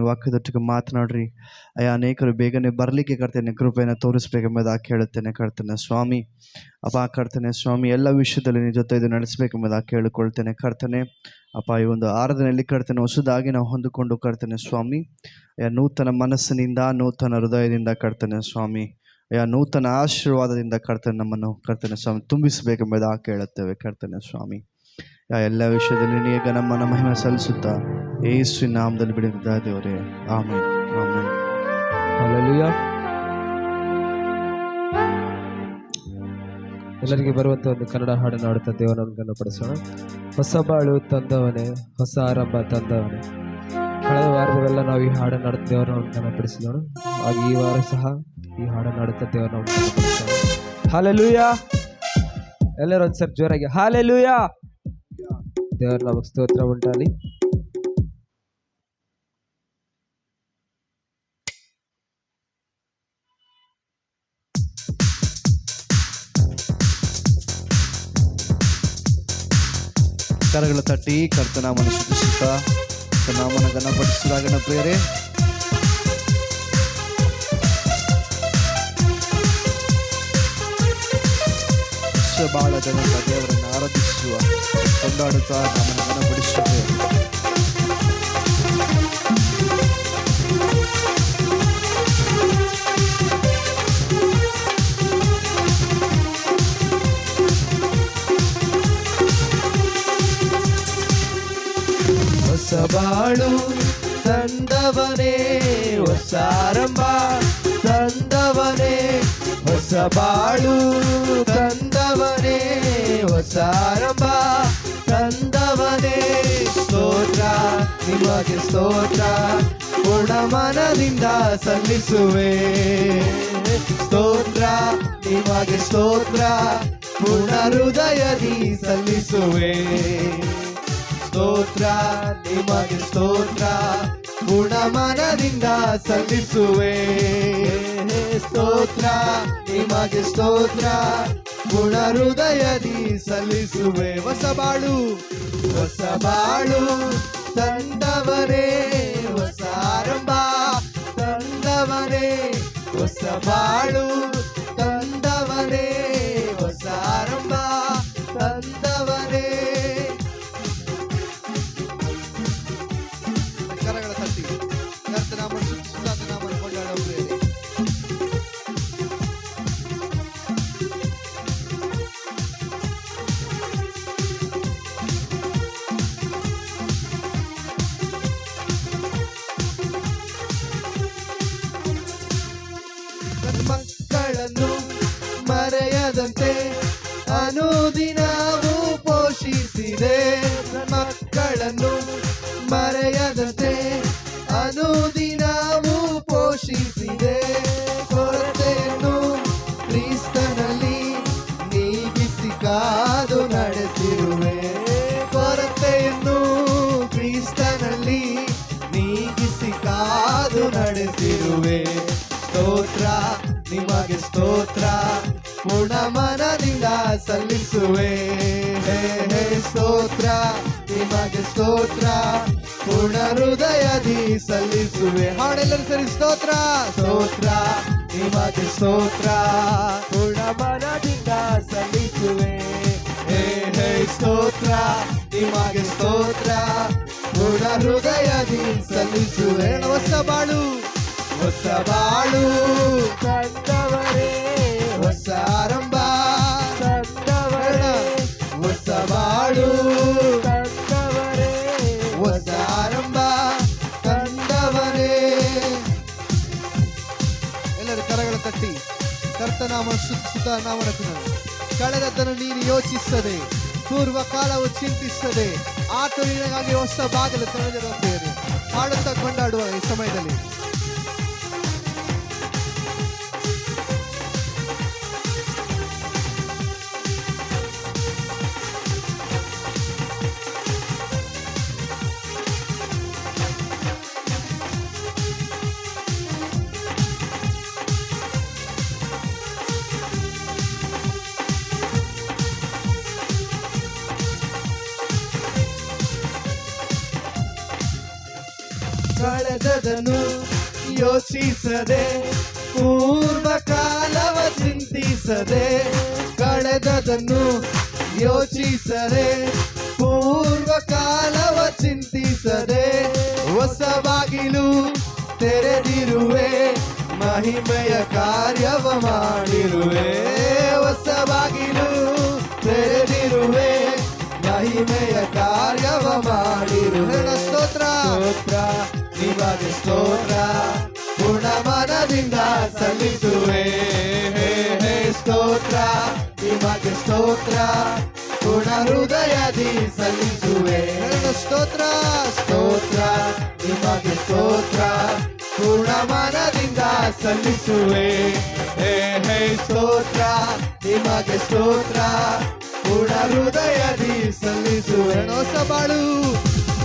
ವಾಕ್ಯದೊಟ್ಟಿಗೆ ಮಾತನಾಡ್ರಿ ಅಯ್ಯ. ಅನೇಕರು ಬೇಗನೆ ಬರಲಿಕ್ಕೆ ಕರ್ತೇನೆ ಕೃಪೆಯನ್ನು ತೋರಿಸ್ಬೇಕೆಂಬುದಾಗಿ ಕೇಳುತ್ತೇನೆ ಕರ್ತನೆ ಸ್ವಾಮಿ. ಅಪ್ಪ ಕರ್ತನೆ ಸ್ವಾಮಿ, ಎಲ್ಲ ವಿಷಯದಲ್ಲಿ ನಿನ್ನ ಜೊತೆ ಇದು ನಡೆಸಬೇಕೆಂಬುದಾಗಿ ಕೇಳಿಕೊಳ್ತೇನೆ ಕರ್ತನೆ. ಅಪ್ಪ ಈ ಒಂದು ಆರಾಧನೆಯಲ್ಲಿ ಕರ್ತನೆ ಹೊಸದಾಗಿ ನಾವು ಹೊಂದಿಕೊಂಡು ಕರ್ತನೆ ಸ್ವಾಮಿ, ನೂತನ ಮನಸ್ಸಿನಿಂದ ನೂತನ ಹೃದಯದಿಂದ ಕರ್ತನೆ ಸ್ವಾಮಿ, ನೂತನ ಆಶೀರ್ವಾದದಿಂದ ಕರ್ತನೆ ನಮ್ಮನ್ನು ಕರ್ತನೆ ಸ್ವಾಮಿ ತುಂಬಿಸಬೇಕೆಂಬುದಾಗಿ ಕೇಳುತ್ತೇವೆ ಕರ್ತನೆ ಸ್ವಾಮಿ. ಎಲ್ಲ ವಿಷಯದಲ್ಲಿ ನೀಗ ನಮ್ಮನ್ನು ಮಹಿಮೆ ಸಲ್ಲಿಸುತ್ತಾ ಯೇಸುವಿನ ನಾಮದಲ್ಲಿ ಬಿಡುತ್ತಿದ್ದ ದೇವರೇ, ಆಮೆನ್ ಆಮೆನ್. ಹಲ್ಲೆಲೂಯಾ. ಎಲ್ಲರಿಗೆ ಬರುವಂತ ಒಂದು ಕನ್ನಡ ಹಾಡನ್ನು ಹಾಡುತ್ತಾ ದೇವರನ್ನು ಘನಪಡಿಸೋಣ. ಹೊಸ ಬಾಳು ತಂದವನೇ, ಹೊಸ ಆರಂಭ ತಂದವನೇ. ಕಳೆದ ವಾರದವೆಲ್ಲ ನಾವು ಈ ಹಾಡನ್ನು ಹಾಡುತ್ತಾ ದೇವರನ್ನು ಘನಪಡಿಸೋಣ. ಹಾಗೆ ಈ ವಾರ ಸಹ ಈ ಹಾಡನ್ನು ಹಾಡುತ್ತಾ ದೇವರನ್ನು ಘನಪಡಿಸೋಣ. ಹಲ್ಲೆಲೂಯಾ. ಎಲ್ಲರೂ ಒಂದ್ಸರಿ ಜೋರಾಗಿ ಹಲ್ಲೆಲೂಯಾ. ದೇವರ ನಮಗೆ ಸ್ತೋತ್ರ ಉಂಟಾಗಲಿ. ಕರಗಳ ತಟ್ಟಿ ಕರ್ತನಾಮನ ಸ್ತುತಿಸುತ್ತಾ ಕರ್ತನಾಮನ ಘನಪಡಿಸಿದಾಗ ಪ್ರಿಯರೇ, ಬಾಳ ಜನರ ದೇವರನ್ನು ಆರಾಧಿಸುವ ಕೊಂಡಾಡುತ್ತಾ ನಮ್ಮನ್ನು ಘನಪಡಿಸುತ್ತೇವೆ. ಹೊಸ ಬಾಳು ತಂದವನೇ, ಹೊಸ ಆರಂಭ ತಂದವನೇ, ಹೊಸ ಬಾಳು ತಂದವನೇ, ಹೊಸ ಆರಂಭ ತಂದವನೇ. ಸ್ತೋತ್ರ ನಿಮಗೆ ಸ್ತೋತ್ರ ಪೂರ್ಣ ಮನದಿಂದ ಸಲ್ಲಿಸುವೆ. ಸ್ತೋತ್ರ ನಿಮಗೆ ಸ್ತೋತ್ರ ಪೂರ್ಣ ಹೃದಯದಿ ಸಲ್ಲಿಸುವೆ. ಸ್ತೋತ್ರ ನಿಮಗೆ ಸ್ತೋತ್ರ ಪೂರ್ಣ ಮನದಿಂದ ಸಲ್ಲಿಸುವೆ. ಸ್ತೋತ್ರ ನಿಮಗೆ ಸ್ತೋತ್ರ ಪೂರ್ಣ ಹೃದಯದಿ ಸಲ್ಲಿಸುವೆ. ಹೊಸ ಬಾಳು, ಹೊಸ ಬಾಳು ತಂದವನೇ, ಹೊಸ ಆರಂಭ ತಂದವನೇ, ಹೊಸ ಬಾಳು ತಂದವನೇ, ಹೊಸ ಆರಂಭ ತಂದವನೇ. ಕರಗಳ ತಟ್ಟಿ ಕರ್ತನಾಮನ ಸ್ತುತಿಸುತ್ತಾ ನಾಮವನ್ನು ಕೊಂಡಾಡುತ್ತೇವೆ. ಮಕ್ಕಳನ್ನು ಮರೆಯದಂತೆ ಅನುದಿನವೂ ಪೋಷಿಸಿದೆ. ಮಕ್ಕಳನ್ನು ಮರೆಯದಂತೆ ಅನುದಿನವೂ ಪೋಷಿಸಿದೆ. ಕೊರತೆಯನ್ನು ಕ್ರಿಸ್ತನಲ್ಲಿ ನೀಗಿಸಿ ಕಾದು ನಡೆಸಿರುವೆ. ಕೊರತೆಯನ್ನು ಕ್ರಿಸ್ತನಲ್ಲಿ ನೀಗಿಸಿ ಕಾದು ನಡೆಸಿರುವೆ. ಸ್ತೋತ್ರ ನಿಮಗೆ ಸ್ತೋತ್ರ ಪೂರ್ಣ ಮನದಿಂದ ಸಲ್ಲಿಸುವೆ. ಸ್ತೋತ್ರ ನಿಮಗೆ ಸ್ತೋತ್ರ ಪೂರ್ಣ ಹೃದಯದಿ ಸಲ್ಲಿಸುವೆ. ಹಾಡೆಲ್ಲರೂ ಸರಿ ಸ್ತೋತ್ರ. ಸ್ತೋತ್ರ ನಿಮಗೆ ಸ್ತೋತ್ರ ಪೂರ್ಣ ಮನದಿಂದ ಸಲ್ಲಿಸುವೆ. ಸ್ತೋತ್ರ ನಿಮಗೆ ಸ್ತೋತ್ರ ಪೂರ್ಣ ಹೃದಯದಿ ಸಲ್ಲಿಸುವೆ. ಹೊಸ ಬಾಳು, ಹೊಸ ಬಾಳು ತಂದವರೇ, ಹೊಸ ಆರಂಭ ತಂದವರೇ, ಹೊಸ ಬಾಳು ತಂದವರೇ, ಹೊಸ ಆರಂಭ ತಂದವರೇ. ಎಲ್ಲರೂ ಕರಗಳ ತಟ್ಟಿ ಕರ್ತನಾಮ ಸ್ತುತಿಸುತ್ತಾ ನಾಮವನ್ನು. ಕಳೆದದ್ದನ್ನು ನೀನು ಯೋಚಿಸದೆ, ಪೂರ್ವ ಕಾಲವು ಚಿಂತಿಸದೆ, ಆತ ನಿನಗಾಗಿ ಹೊಸ ಬಾಗಿಲು ತೆರೆದಿರುತ್ತೇನೆ. ಹಾಡುತ್ತಾ ಕೊಂಡಾಡುವ ಈ ಸಮಯದಲ್ಲಿ ಕಳೆದ ಕಳೆದದನ್ನು ಯೋಚಿಸದೆ, ಪೂರ್ವ ಕಾಲವ ಚಿಂತಿಸದೆ, ಕಳೆದದನ್ನು ಯೋಚಿಸದೆ, ಪೂರ್ವ ಕಾಲವ ಚಿಂತಿಸದೆ, ಹೊಸ ಬಾಗಿಲು ತೆರೆದಿರುವೆ, ಮಹಿಮೆಯ ಕಾರ್ಯವ ಮಾಡಿರುವೆ. ಹೊಸ ಬಾಗಿಲು ತೆರೆದಿರುವೆ, ಮಹಿಮೆಯ ಕಾರ್ಯವ ಮಾಡಿರುವೆ. ಸ್ತೋತ್ರ ಸ್ತೋತ್ರ ನಿಮಗೆ ಸ್ತೋತ್ರ, ಗುಣಮನದಿಂದ ಸಲ್ಲಿಸುವೆ. ಸ್ತೋತ್ರ ನಿಮಗೆ ಸ್ತೋತ್ರ, ಗುಣ ಹೃದಯದಿ ಸಲ್ಲಿಸುವೆ. ಸ್ತೋತ್ರ ಸ್ತೋತ್ರ ನಿಮಗೆ ಸ್ತೋತ್ರ, ಪೂರ್ಣ ಮನದಿಂದ ಸಲ್ಲಿಸುವೆ. ಸ್ತೋತ್ರ ನಿಮಗೆ ಸ್ತೋತ್ರ, ಪೂರ್ಣ ಹೃದಯದಿ ಸಲ್ಲಿಸುವೆ. ಹೊಸ ಬಾಳು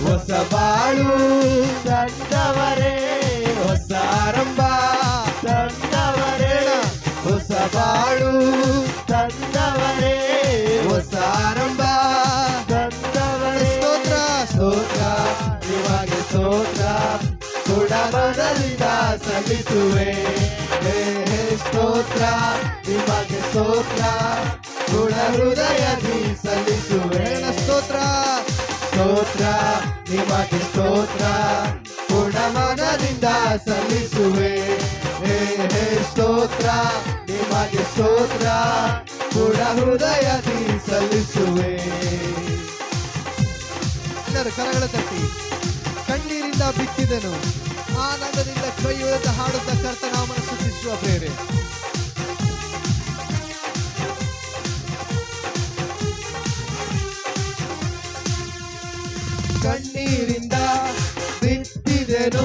ಹೊಸ ಬಾಳು ತಂದವರೇ, ಹೊಸ ಆರಂಭ ತಂದವರೇ, ಹೊಸ ಬಾಳು ತಂದವರೇ, ಹೊಸ ಆರಂಭ ತಂದವರೇ. ಸ್ತೋತ್ರ ಸ್ತೋತ್ರ ನಿಮಗೆ ಸ್ತೋತ್ರ, ಗುಣಮನದಿಂದ ಸಲ್ಲಿಸುವೆ. ಸ್ತೋತ್ರ ನಿಮಗೆ ಸ್ತೋತ್ರ, ಗುಣ ಹೃದಯದಿ ಸಲ್ಲಿಸುವೆ. ಸ್ತೋತ್ರ ಸ್ತೋತ್ರ ನಿಮಗೆ ಸ್ತೋತ್ರ, ಗುಣಮನದಿಂದ ಸಲ್ಲಿಸುವೆ. ಸ್ತೋತ್ರ ನಿಮಗೆ ಸ್ತೋತ್ರ, ಗುಣ ಹೃದಯದಿ ಸಲ್ಲಿಸುವೆ. ಎಲ್ಲರೂ ಕರಗಳ ತಟ್ಟಿ. ಕಣ್ಣೀರಿಂದ ಬಿತ್ತಿದನು, ಆನಂದದಿಂದ ಕೈಯುವುದ ಹಾಡುತ್ತ ಕರ್ತನಾಮನ ಸ್ತುತಿಸುವ ಪ್ರೇರೆ. ಕಣ್ಣೀರಿಂದ ಬಿತ್ತಿದೆನು,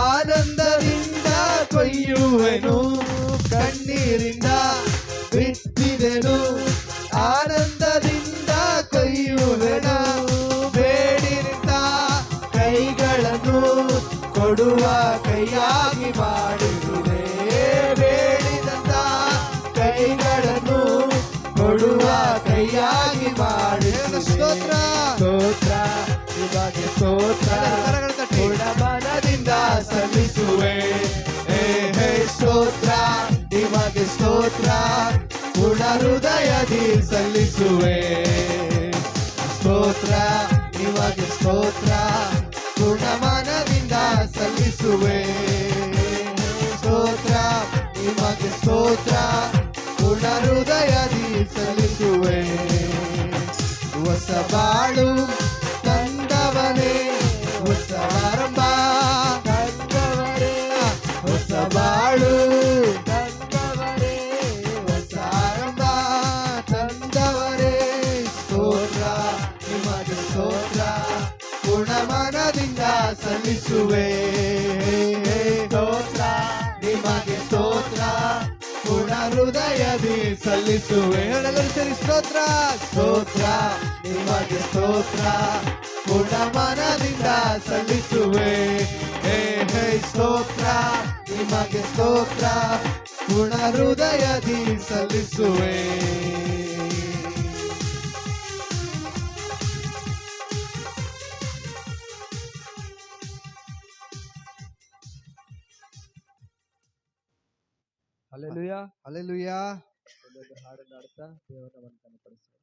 ಆನಂದದಿಂದ ಕೊಯ್ಯುವೆನು. ಕಣ್ಣೀರಿಂದ ಬಿತ್ತಿದೆನು, ಆನಂದದಿಂದ ಕೊಯ್ಯುವೆನು. ಬೇಡಿನಿಂದ ಕೈಗಳನ್ನು ಕೊಡುವ ಕೈಯಾಗಿ ಮಾಡಿರುವೆ. ಬೇಡಿದಂತ ಕೈಗಳನ್ನು ಕೊಡುವ ಕೈಯಾಗಿ ಮಾಡಿರುವೆ. ಸ್ತೋತ್ರ ಸ್ತೋತ್ರ ನಿಮಗೆ ಸ್ತೋತ್ರ, ಗುಣಮನದಿಂದ ಸಲ್ಲಿಸುವೆ. ಸ್ತೋತ್ರ ನಿಮಗೆ ಸ್ತೋತ್ರ, ಗುಣ ಹೃದಯದಿ ಸಲ್ಲಿಸುವೆ. ಸ್ತೋತ್ರ ನಿಮಗೆ ಸ್ತೋತ್ರ, ಗುಣಮನದಿಂದ ಸಲ್ಲಿಸುವೆ. ಸ್ತೋತ್ರ ನಿಮಗೆ ಸ್ತೋತ್ರ, ಗುಣ ಹೃದಯದಿ ಸಲ್ಲಿಸುವೆ. ಹೊಸ ಬಾಳು ತಂದವನೇ, ಹೊಸ ಆರಂಭ ತಂದವರೇ, ಹೊಸ ಬಾಳು ತಂದವರೇ, ಹೊಸ ಆರಂಭ ತಂದವರೇ. ಸ್ತೋತ್ರ ನಿಮಗೆ ಸ್ತೋತ್ರ, ಗುಣಮನದಿಂದ ಸಲ್ಲಿಸುವೆ. ಸ್ತೋತ್ರ ನಿಮಗೆ ಸ್ತೋತ್ರ, ಗುಣ ಹೃದಯದಿ ಸಲ್ಲಿಸುವೆ. ಎಲ್ಲರೂ ಸೇರಿ ಸ್ತೋತ್ರ ಸ್ತೋತ್ರ ನಿಮಗೆ ಸ್ತೋತ್ರ, ಗುಣಮನದಿಂದ ಸಲ್ಲಿಸುವೆ. ಸ್ತೋತ್ರ ನಿಮಗೆ ಸ್ತೋತ್ರ, ಗುಣ ಹೃದಯದಿ ಸಲ್ಲಿಸುವೆ. Hallelujah hallelujah. ಒಂದೊಂದು ಹಾಡನ್ನು ಹಾಡುತ್ತಾ ದೇವರನ್ನ ವಂದನೆಪಡಿಸೋಣ.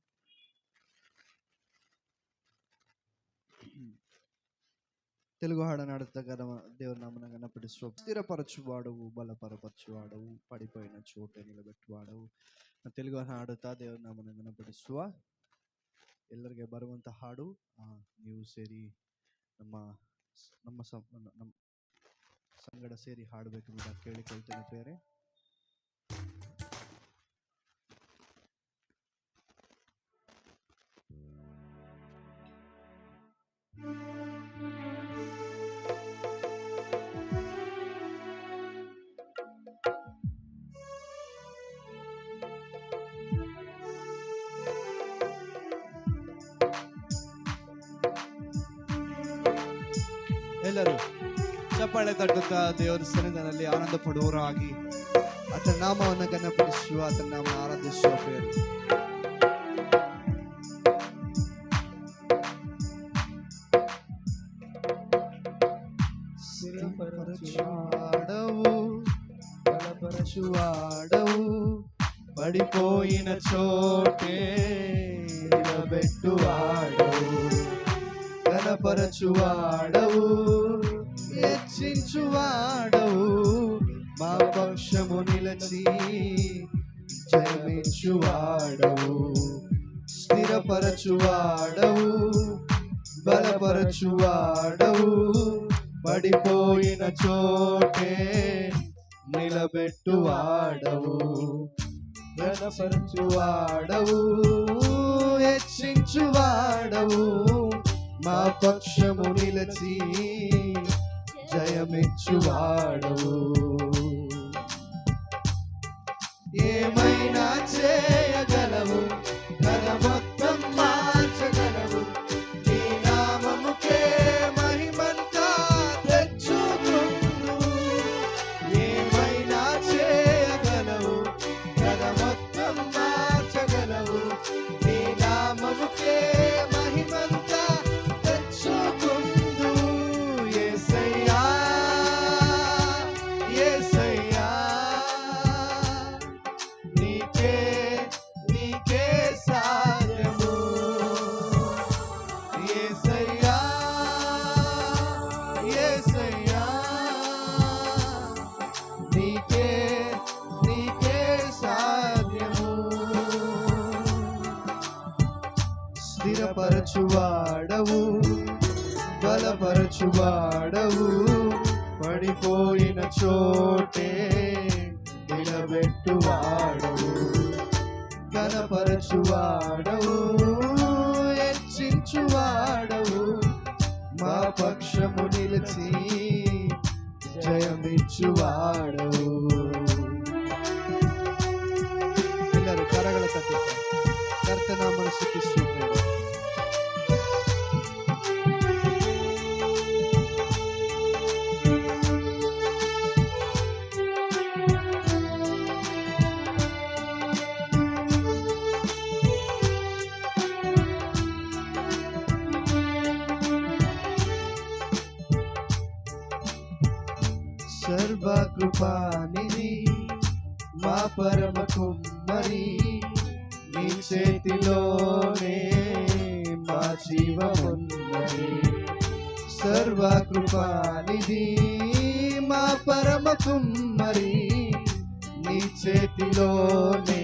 తెలుగు ಹಾಡನ್ನು ಹಾಡುತ್ತಾ ದೇವರ ನಾಮನ ಘನಪಡಿಸುವ. ಸ್ಥಿರಪರಚುವಾಡವು, ಬಲಪರಪರಚುವಾಡವು, ಪಡಿపోయిన ಚೋಟೆ ನಿಲಬೆಟ್ಟುವಾಡವು. తెలుగు ಹಾಡುತ್ತಾ ದೇವರ ನಾಮನ ಘನಪಡಿಸುವ. ಎಲ್ಲರಿಗೆ ಬರುವಂತ ಹಾಡು. ನೀವು ಸೇರಿ ನಮ್ಮ ನಮ್ಮ ನಮ್ಮ ಸಂಗಡ ಸೇರಿ ಹಾಡಬೇಕೆಂಬ ಕೇಳಿಕೊಳ್ತೇನೆ ಪ್ರಿಯರೇ. ಎಲ್ಲರೂ ಚಪ್ಪಾಳೆ ತಟ್ಟುತ್ತಾ ದೇವರ ಸನ್ನಿಧಾನದಲ್ಲಿ ಆನಂದ ಪಡುವವರಾಗಿ ಆತನ ನಾಮವನ್ನು ಘನಪಡಿಸುವ, ಆತನ ನಾಮ ಆರಾಧಿಸುವ ಪ್ರಿಯರು. బలపరచువాడవు, బలపరచువాడవు, పడిపోయిన చోటే నిలబెట్టువాడవు, ఘనపరచువాడవు, హెచ్చించువాడవు, మా పక్షము నిలచి జయమించువాడవు, స్థిరపరచువాడవు, బలపరచువాడవు, పడిపోయిన చోటే నిలబెట్టువాడవు, ఘనపరచువాడవు, హెచ్చించువాడవు, మా పక్షము నిలచి జయమిచ్చువాడవు. ఏమైనా చేయగలవు, ఘన మొత్తం మార్చగలవు, నీ నామముకే మహిమంతా తెచ్చుకుందు. ఏమైనా చేయగలవు, ఘన మొత్తం మార్చగలవు, నీ నామముకే మహిమంతా తెచ్చుకుందు. యేసయ్యా, యేసయ్యా, నీకే నీకే సాధ్యము. యేసయ్యా, యేసయ్యా, నీకే నీకే సాధ్యము. స్థిరపరచువాడవు, బలపరచువాడవు, పడిపోయిన చోటే నిలబెట్టువాడవు, ఘనపరచువాడవు, హెచ్చించువాడవు, మా పక్షము నిలిచి జయమిచ్చువాడవు. పిల్లలు కరగల తట్టు కర్తనామను స్తుతిస్తున్నారు. సర్వకృపానిధి మా పరమ కుమ్మరి, నీ చేతిలోనే మా జీవమున్నది. సర్వకృపానిధి మా పరమ కుమ్మరి, నీ చేతిలోనే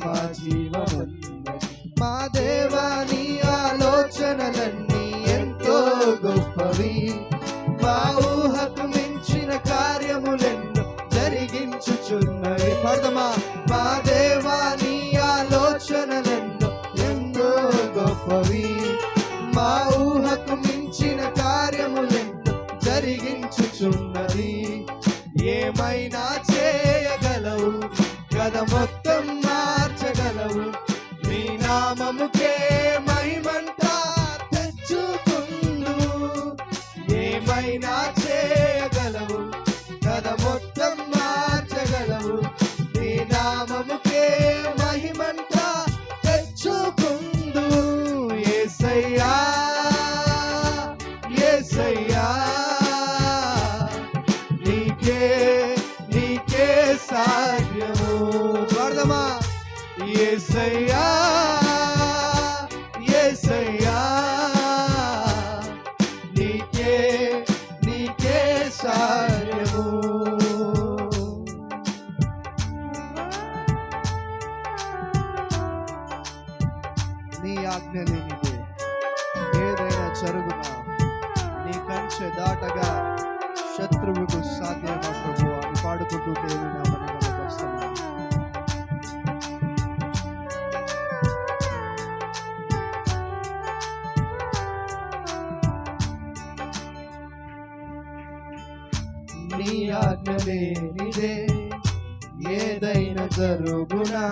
మా జీవమున్నది. మా దేవా, నీ ఆలోచనలన్నీ ఎంతో గొప్పవి, మా ఊహకు మించిన కార్యములెన్నో జరిగించుచున్నవి. పడదమా, మా దేవా, నీ ఆలోచనలెన్నో ఎంతో గొప్పవి, మా ఊహకు మించిన కార్యములెన్నో జరిగించుచున్నది. ఏమైనా చేయగలవు, గద మొత్తం మార్చగలవు, నీ నామముకే మహిమంతా తెచ్చుకుందు. ఏమైనా చేయగలవు, గద మొత్తం మార్చగలవు, నీ నామముకే మహిమంతా తెచ్చుకుందు. యేసయ్యా, యేసయ్యా, నీకే నీకే సాధ్యము. ప్రార్థమా, యేసయ్యా, యేసయ్యా, నీకే నీకే సాధ్యము. నీ ఆజ్ఞ లేనిదే ఏదైనా జరుగునా, నీ కంచె దాటగా శత్రువుకు సాధ్యమా ప్రభు అని పాడుకుంటూ దేవుని నామమున గణపరుస్తున్నాము. నీ ఆజ్ఞ లేనిదే ఏదైనా జరుగునా,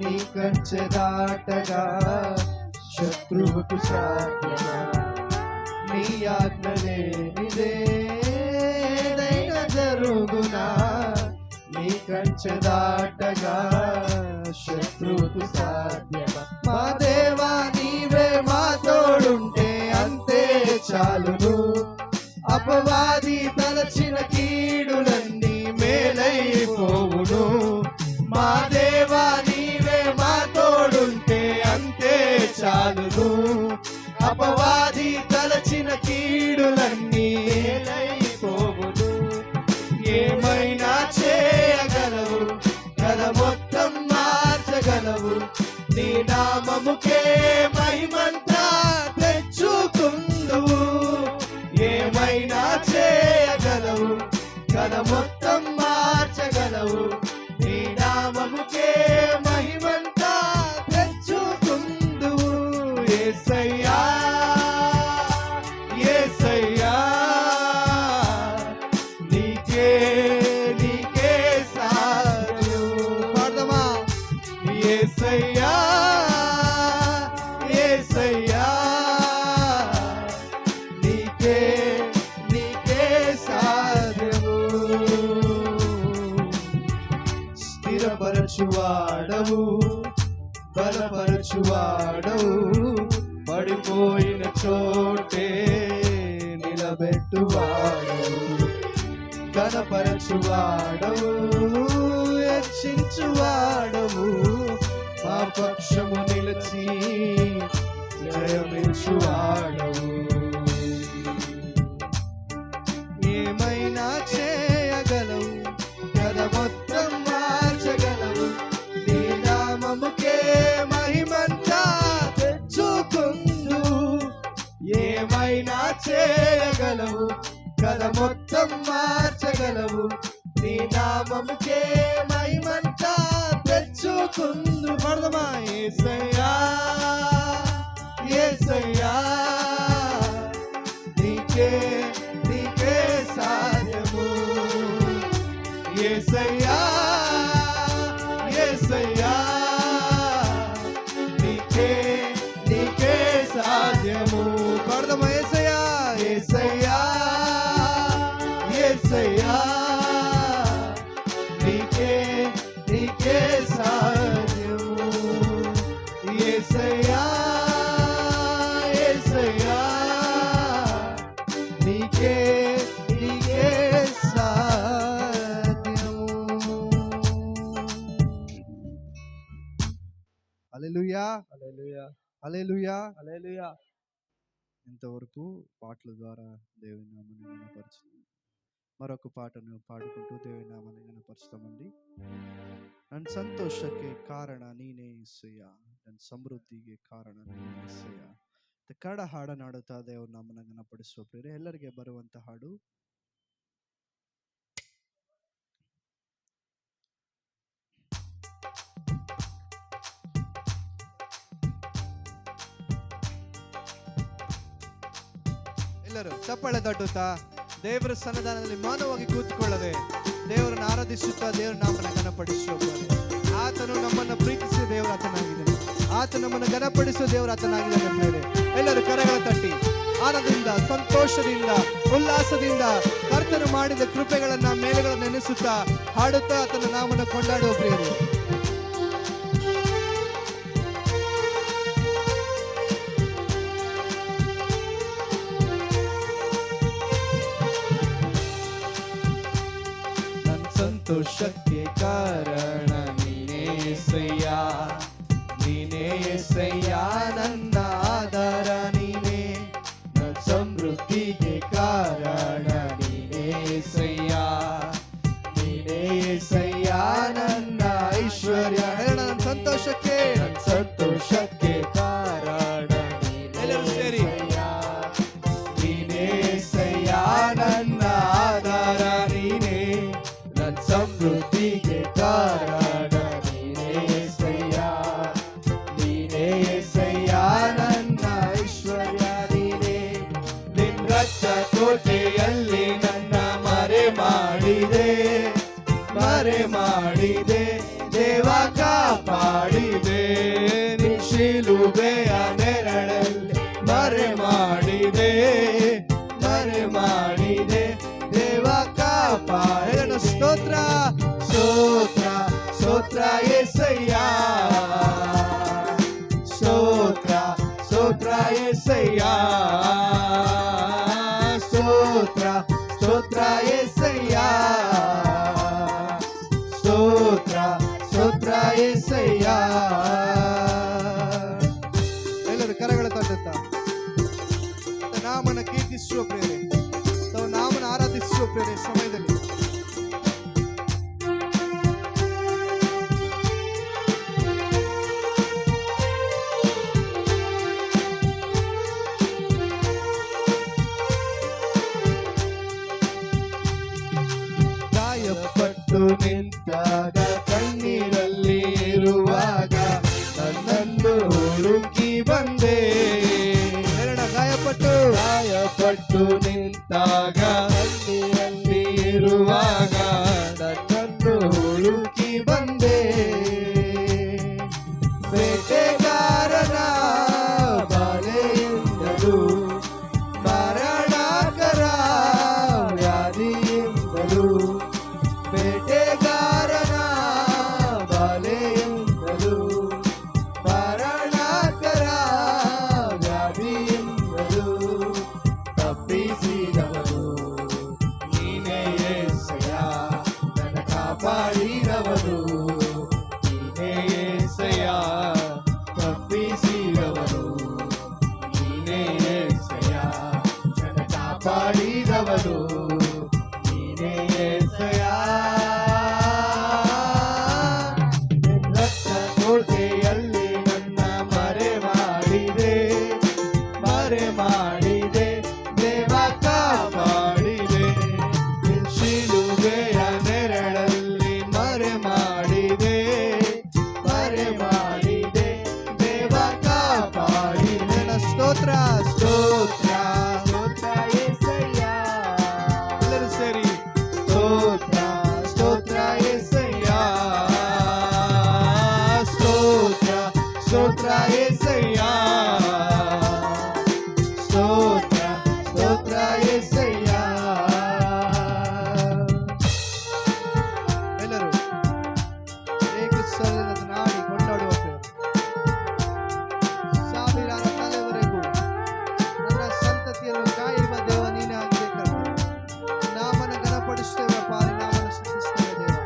నీ కంచె దాటగా శత్రువుకు సాధ్యమా. నీ ఆజ్ఞ లేనిదే ఏదైనా జరుగునా, నీ కంచె దాటగా శత్రువుకు సాధ్యమా. మా దేవా, నీవే మా తోడుంటే అంతే చాలును. అపవాది తలచిన కీడులన్నీ మేలైపోవును. మా దేవా నీవే మా తోడుంటే అంతే చాలును. అపవాది తలచిన కీడులన్నీ మేలైపోవును. ఏమైనా చేయగలవు, కథ మొత్తం మార్చగలవు. నీ నామముకే మహిమంతా తెచ్చుకుందువు. ఏమైనా చేయగలవు, కథ మొత్తం మార్చగలవు. నీ నామముకే మహిమంతా తెచ్చుకుందువు. యేసయ్యా యేసయ్యా నీకే నీకే సాధ్యం. పాడదామా? యేసయ్యా యేసయ్యా నీకే నీకే సాధ్యము. స్థిరపరచువాడవు, బలపరచువాడవు, పడిపోయిన చోటే నిలబెట్టువాడవు. ఘనపరచువాడవు, హెచ్చించువాడవు, మా పక్షము నిలిచి జయమిచ్చువాడవు. ఏమైనా చేయగలవు, కథ మొత్తం మార్చగలవు. నీ నామముకే మహిమంతా తెచ్చుకుందు. ఏమైనా చేయగలవు, కథ మొత్తం మార్చగలవు. నీ నామముకే మహిమంతా తెచ్చుకుందు. పడదమా? యేసయ్యా యేసయ్యా నీకే నీకే సాధ్యము. యేసయ్యా యేసయ్యా నీకే నీకే సాధ్యము. పడదమా? యేసయ్యా యేసయ్యా యేసయ్యా నీకే నీకే సాధ్యము. యేసయ్యా యేసయ్యా నీకే నీకే సాధ్యము. హల్లెలూయా హల్లెలూయా హల్లెలూయా హల్లెలూయా. ఇంతవరకు పాటల ద్వారా దేవుని నామాన్ని ఘనపరచుదాం. మరొక పాటను పాడుకుంటూ దేవుని నామాన్ని ఘనపరుస్తామండి. ನನ್ನ ಸಂತೋಷಕ್ಕೆ ಕಾರಣ ನೀನೇ యేసయ్యా, ನನ್ನ ಸಮೃದ್ಧಿಗೆ ಕಾರಣ ನೀನೇ యేసయ్ಯಾ. ಕನ್ನಡ ಹಾಡನ್ನು ಹಾಡುತ್ತಾ ದೇವರ ನಾಮವನ್ನು ಘನಪಡಿಸುವ ಪ್ರಿಯರೇ, ಎಲ್ಲರಿಗೆ ಬರುವಂತ ಹಾಡು. ಎಲ್ಲರೂ ಚಪ್ಪಾಳೆ ತಟ್ಟುತ್ತಾ ದೇವರ ಸನ್ನಿಧಾನದಲ್ಲಿ ಮೌನವಾಗಿ ಕೂತ್ಕೊಳ್ಳದೆ ದೇವರನ್ನು ಆರಾಧಿಸುತ್ತಾ ದೇವರ ನಾಮವನ್ನು ಘನಪಡಿಸುವ. ಆತನು ನಮ್ಮನ್ನು ಪ್ರೀತಿಸಿದ ದೇವರ ಆತನಾಗಿದ್ದಾನೆ. ಆತ ನಮ್ಮನ್ನು ಘನಪಡಿಸುವ ದೇವರ ಆತನಾಗಿದ್ದಾನೆ. ಎಲ್ಲರೂ ಕರಗಳ ತಟ್ಟಿ ಆನಂದದಿಂದ, ಸಂತೋಷದಿಂದ, ಉಲ್ಲಾಸದಿಂದ ಕರ್ತನು ಮಾಡಿದ ಕೃಪೆಗಳನ್ನ ಮೇಲೆಗಳನ್ನು ನೆನೆಸುತ್ತಾ ಹಾಡುತ್ತಾ ಆತನ ನಾಮವನ್ನು ಕೊಂಡಾಡುವ ಪ್ರಿಯರು. ಸಂತೋಷಕ್ಕೆ ಕಾರಣ ನೀನೇ యేసయ్యಾ, ನೀನೇ యేసయ్యಾ, ನನ್ನ ಆಧಾರ ನೀನೇ. ನನ್ನ ಸಮೃದ್ಧಿಗೆ ಕಾರಣ ನೀನೇ యేసయ్యಾ, ನೀನೇ యేసయ్ಯಾ, ನನ್ನ ಐಶ್ವರ್ಯ. ನನ್ನ ಸಂತೋಷಕ್ಕೆ ಕಾರಣ ನೀನೇ యేసయ్యಾ, ನೀನೇ యేసయ్ಯಾ, ನನ್ನ ಆಧಾರ ನೀನೇ. ಸಮೃದ್ಧಿಗೆ ಕಾರಣ ನೀನೇ యేసయ్యಾ, ನೀನೇ యేసయ్ಯಾ, ನನ್ನ ಐಶ್ವರ್ಯ ನೀನೇ. ನಿನ್ನ ರಕ್ತ ಕೋಟೆಯಲ್ಲಿ ನನ್ನ ಮರೆ ಮಾಡಿದೆ ದೇವ ಕಾಪಾಡಿದೆ. ಶಿಲುಬೆಯ ನೆರಳಲ್ಲಿ ಮರೆ ಮಾಡಿದೆ ದೇವ ಕಾಪಾಡನು. ಸ್ತೋತ್ರ ಸ್ತೋತ್ರ ಸ್ತೋತ್ರ యేసయ్యా, ಸ್ತೋತ್ರ యేసయ్యా, స్తోత్ర ಸ್ತೋತ್ರ యేసయ్య ಸ್ತೋತ್ರ ಸ್ತೋತ್ರ యేసయ్య ಎಲ್ಲರೂ ಕರಗಳ ತಟ್ಟುತ್ತಾ ನಾಮನ ಕೀರ್ತಿಸುವ ಪ್ರೇರೆ ತಾವು ನಾಮನ ಆರಾಧಿಸುವ ಪ್ರೇರೆ ಸಮಯದಲ್ಲಿ ಗಾಯಪಟ್ಟು ನಿಂತಾಗ ಕಣ್ಣೀರಲ್ಲಿ ಇರುವಾಗ ನನ್ನನ್ನು ಹುಡುಕಿ ಬಂದೆ ಗಾಯಪಟ್ಟು ನಿಂತಾಗ ಕಣ್ಣೀರಲ್ಲಿ ಇರುವಾಗ ನನ್ನನ್ನು ಹುಡುಕಿ ಬಂದೆ ಬೇಟೆಗಾರನ ಬಲೆಯಿಂದಲೂ ಮರಣಕರ ವ್ಯಾಧಿಯಿಂದಲೂ ಬೇಟೆಗಾರನ ಬಲೆಯಿಂದಲೂ ಮರಣಕರ ವ್ಯಾಧಿಯಿಂದಲೂ ತಪ್ಪಿಸಿದವನು ನೀನೇ యేసయ్య ನನ್ನ ಕಾಪಾಡಿದವನು ನೀನೇ యేసయ్య ತಪ್ಪಿಸಿದವನು ನೀನೇ యేసయ్ಯ ನನ್ನ ಕಾಪಾಡಿದವನು ನೀನೇ యేసయ్య ರಕ್ತ ಕೋಟೆಯಲ್ಲಿ ನನ್ನ ಮರೆ ಮಾಡಿದೆ ದೇವ ಕಾಪಾಡಿದೆ ಶಿಲುಬೆಯ ನೆರಳಲ್ಲಿ ಮರೆ ಮಾಡಿದೆ ದೇವ ಕಾಪಾಡಿದೆ ಸ್ತೋತ್ರ ಸ್ತೋತ್ರ ಸ್ತೋತ್ರ యేసయ్య ಎಲ್ಲರೂ ಸೇರಿ ಸ್ತೋತ್ರ ಸ್ತೋತ್ರ యేసయ్య ಸ್ತೋತ್ರ ಸ್ತೋತ್ರ యేసయ్య ಸ್ತೋತ್ರ ಸ್ತೋತ್ರ యేసయ్య ಎಲ್ಲರೂ ಏಕಸ್ವರದಿಂದ ನಾಡಿ ಕೊಂಡಾಡುವ ಸಾವಿರಾರು ತಲೆವರೆಗೂ ನನ್ನ ಸಂತತಿಯನ್ನು ಕಾಯುವ ದೇವ ನೀನೇ ಆಗಿದೆ ಕರ್ತನೆ ನಾಮನ ಘನಪಡಿಸ್ತೇವೆ ಪಾರಿ ನಾಮನ ಸ್ತುತಿಸ್ತೇವೆ ದೇವ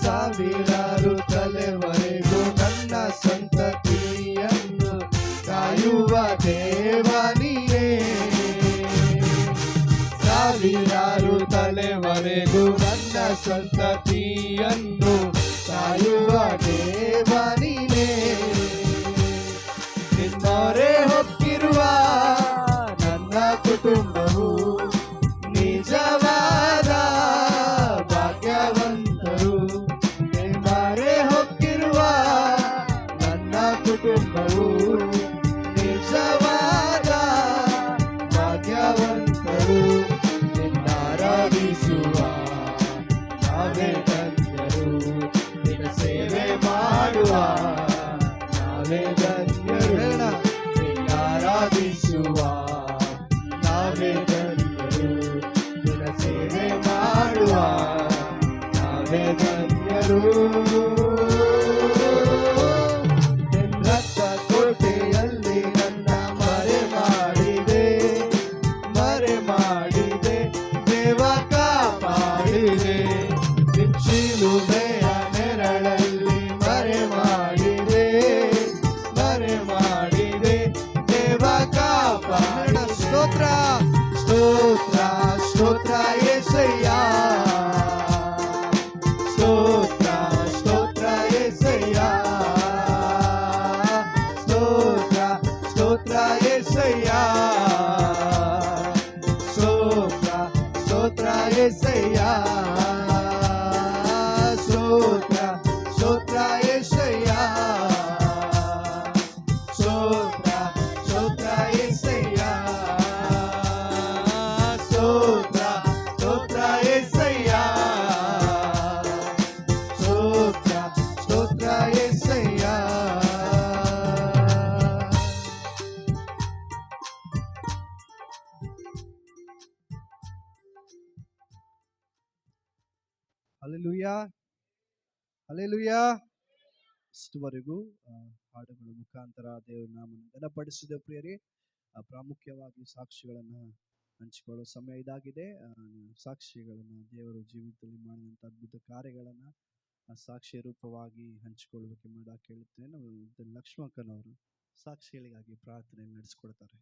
ಸಾವಿರಾರು ತಲೆವರೆಗೂ ನನ್ನ ಸಂತತಿಯನ್ನು ಕಾಯುವ ದೇವ ನೀನೇ ಸಾವಿರಾರು ತಲೆವರೆಗೂ ನನ್ನ ಸಂತತಿಯನ್ನು ಕಾಯುವ ದೇವ ನೀನೇ ನಿನ್ನವರೇ ಹೊಕ್ಕಿರುವ ನನ್ನ ಕುಟುಂಬವು ನಿಜವಾದ ಭಾಗ್ಯವಂತರು ನಿಮ್ಮವರೇ ಹೊಕ್ಕಿರುವ ನನ್ನ ಕುಟುಂಬವು ನಿಜವಾದ ಭಾಗ್ಯವಂತರು ನಿನ್ನಾರಾಧಿಸುವ ನಾವೇ ಧನ್ಯರು ನಿನ್ನ ಸೇವೆ ಮಾಡುವ ನಾವೇ ಧನ್ಯರು ನಿನ್ನಾರಾಧಿಸುವ ನಾವೇ ಧನ್ಯರು ನಿನ್ನ ಸೇವೆ ಮಾಡುವ ನಾವೇ ಧನ್ಯರು ರಕ್ತ ಕೋಟೆಯಲ್ಲಿ ನನ್ನ ಮರೆ ಮಾಡಿದೆ ದೇವ ಕಾಪಾಡಿದೆ ಶಿಲುಬೆಯ ನೆರಳಲ್ಲಿ ಮರೆ ಮಾಡಿದೆ ದೇವ ಕಾಪಾಡ ಸ್ತೋತ್ರ ಸ್ತೋತ್ರ ಸ್ತೋತ್ರ యేసయ్య ಸ್ತೋತ್ರ ಸ್ತೋತ್ರ యేసయ్య ಸ್ತೋತ್ರ ಸ್ತೋತ್ರ యేసయ్య ಸ್ತೋತ್ರ ಸ್ತೋತ್ರ యేసయ్య ಸ್ತೋತ್ರ ಸ್ತೋತ್ರ యేసయ్య ಸ್ತೋತ್ರ ಸ್ತೋತ್ರ యేసయ్య ಸ್ತೋತ್ರ ಸ್ತೋತ್ರ యేసయ్య ಸ್ತೋತ್ರ ಸ್ತೋತ್ರ యేసయ్య ಹಲ್ಲೆಲೂಯಾ, ಹಲ್ಲೆಲೂಯಾ. ಇಷ್ಟುವರೆಗೂ ಹಾಡುಗಳ ಮುಖಾಂತರ ದೇವರ ನಾಮವನ್ನು ಘನಪಡಿಸಿದ ಪ್ರಿಯರೇ, ಪ್ರಾಮುಖ್ಯವಾಗಿ ಸಾಕ್ಷಿಗಳನ್ನು ಹಂಚಿಕೊಳ್ಳೋ ಸಮಯ ಇದಾಗಿದೆ. ಸಾಕ್ಷಿಗಳನ್ನು ದೇವರು ಜೀವಿತದಲ್ಲಿ ಮಾಡಿದಂಥ ಅದ್ಭುತ ಕಾರ್ಯಗಳನ್ನು ಸಾಕ್ಷಿ ರೂಪವಾಗಿ ಹಂಚಿಕೊಳ್ಳಬೇಕೆಂಬುದಾಗಿ ಕೇಳುತ್ತೇನೆ. ಲಕ್ಷ್ಮಕ್ಕನವರು ಸಾಕ್ಷಿಗಳಿಗಾಗಿ ಪ್ರಾರ್ಥನೆ ನಡೆಸಿಕೊಡ್ತಾರೆ.